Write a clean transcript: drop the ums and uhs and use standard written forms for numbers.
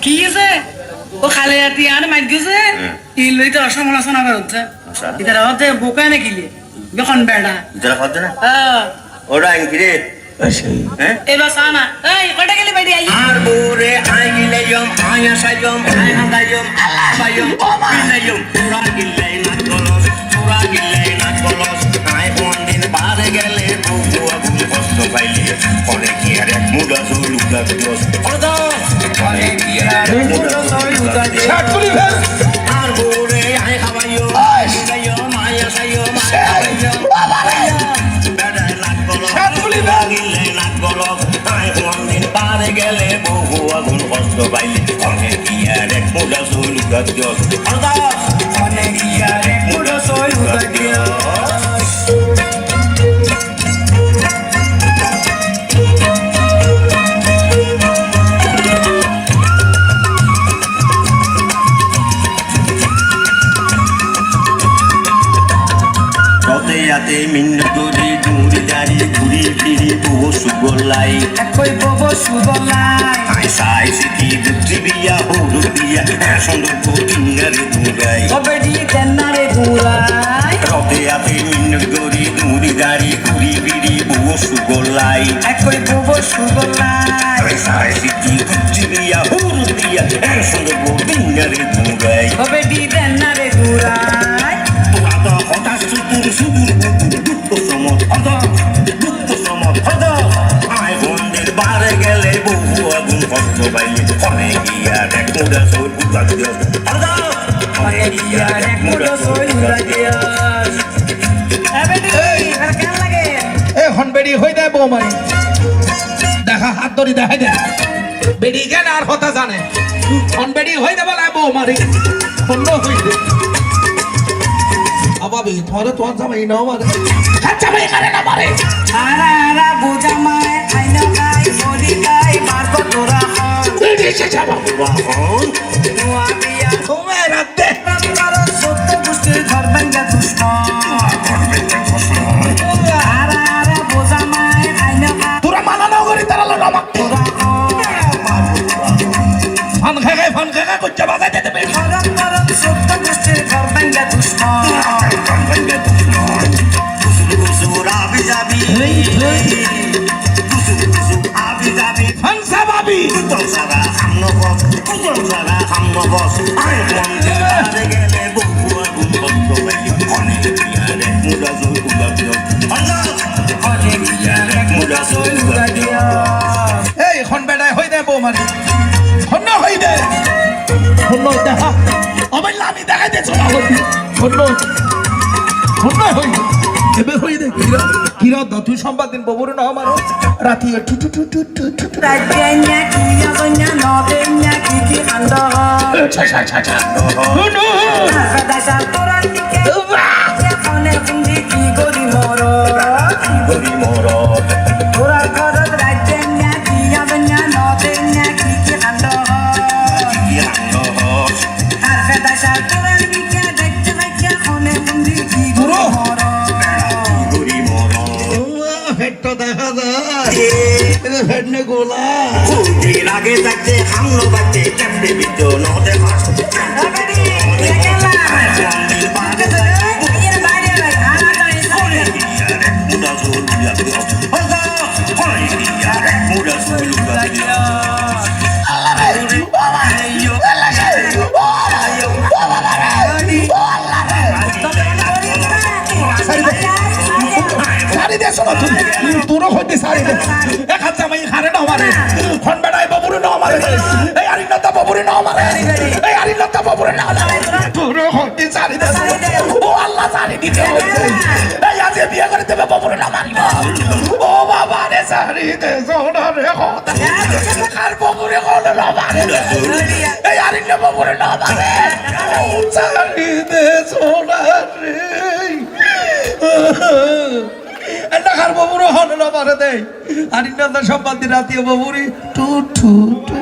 কি আছে ও খালে আতি আর মাইক গেছে এই লইতে অসমালোচনা করছে ইতারা হতে বোকা না কিলে যখন বেড়া ইতারা হতে না ওরা আইকিরে এবার সানা এই কটা গেলে বাইরে আই আর বোরে আইগিলেয়ম আয়া সায়ম আয়াদায়ম আলাবায়ম বিনায়ম পুরা গিলাই না কলস পুরা গিলাই না কলস আই বন্দিন বারে গেলে বহু আগুন কষ্ট পাইলে পরে কি আর এক মুডা সলুকা দিস অরদাস পরে কি আর এক মুডা সলুকা দিস ছাটকুলি ভেল আর বোরে আই খাবাইও বিনায়ম আয়া সায়ম আয়াদায়ম বাবায়ম বেড়া না কলস ছাটকুলি ভেল পারে গেলে বহু আগুন কষ্ট পাইলে অনেক ইয়ার এক মুঠা সলুকা দিস অনেক ইয়ার এক মুঠা সলুকা দিস রাতে মিন্ন করে দূরে দাঁড়িয়ে ঘুরি ফিরি বহু সুগলাই কই ববো সুগলাই আই সাই সিটি দুটি বিয়া হলুদ বিয়া সুন্দর কিনারে দুরাই কবেডি তেনারে দুরাই রাতে রাতে মিন্ন করে দূরে দাঁড়িয়ে ঘুরি ফিরি বহু সুগলাই কই ববো সুগলাই আই সাই সিটি দুটি বিয়া হলুদ বিয়া সুন্দর কিনারে দুরাই কবেডি তেনারে দুরাই তোরা হঠাৎ সুদূর সুদূর দুঃখ সমত দুঃখ সমত আয় বন্দির বারে গেলে বহু আগুন কষ্ট পাইলে অনেক ইয়ার এক মুঠা সলুকা দিস অনেক ইয়ার এক মুঠা সলুকা দিস এ হন বেড়ি হই দেয় বৌমারি দেখা হাত ধরি দেখাই দে বেড়ি কেন আর কথা জানে হন বেড়ি হই দেবো না বৌমারি অন্য হই দে আবাবি তোরে তোর জামাই নাও মারে জামাই করে না মারে আরা আরা বুঝা মায় আইনা গাই বলি গাই মারকো তোরা এই সে যাবা বাহন নোয়া বিয়া তুমি রাতে কারো সত্য দুষ্টের ঘর ভাঙ্গা দুশ্মন আরা আরা বুঝা মায় আইনা গাই তোরা মানা নাও করি তারা লমা তোরা ফান খাই করতে বাজাই দিতে পারি কারো সত্য দুষ্টের ঘর ভাঙ্গা দুশ্মন ফানসা বাবি এই খন বেড়ায় হই দে বৌমারি হন্য হই দে হন্য দেখা অবশ্যই আমি দেখাই দে চলা হই হন্য হন্য হই এবে হই দে কিরা তুই সম্বাদ দিন ববুর না আমার রাতি টু টু টু টু টু টু রাজন্য কিয়া গন্য নবেন্য কি আন্দ ছা ছা ছা ছা নো দাসা তোরা টিকে কোনে কুন্দি কি গরি মর তোরা ঘরত রাজন্য কিয়া গন্য নবেন্য কি আন্দ আর দাসা তোরা টিকে দেখতে দেখতে কোনে কুন্দি কি গরি মর ফেটটা দেখা যায় ফেটনে গোলা আগে থাকতে হামলো বাড়তে কেমনে বিদ্য নদে মাছ তোরও হইতে সারি দে এক হাত জামাই হারে না মারে খন বেড়ায় বাবুরে না মারে এই আরিনাতা বাবুরে না মারে এই আরিনাতা বাবুরে না তোরও হইতে সারি দে ও আল্লাহ সারি দিতে হইছে এই আজ বিয়ে করে দেবে বাবুরে না মারিব ও বাবা রে সারি দে সোনা রে খোদা আর বাবুরে কোন না মারে এই আরিনা বাবুরে না মারে সারি দে সোনা রে এলাকার বাবুরও হন না মারে দেয় আর ইন্দার সম্পাদ রাতীয় বাবুরি টু টু টু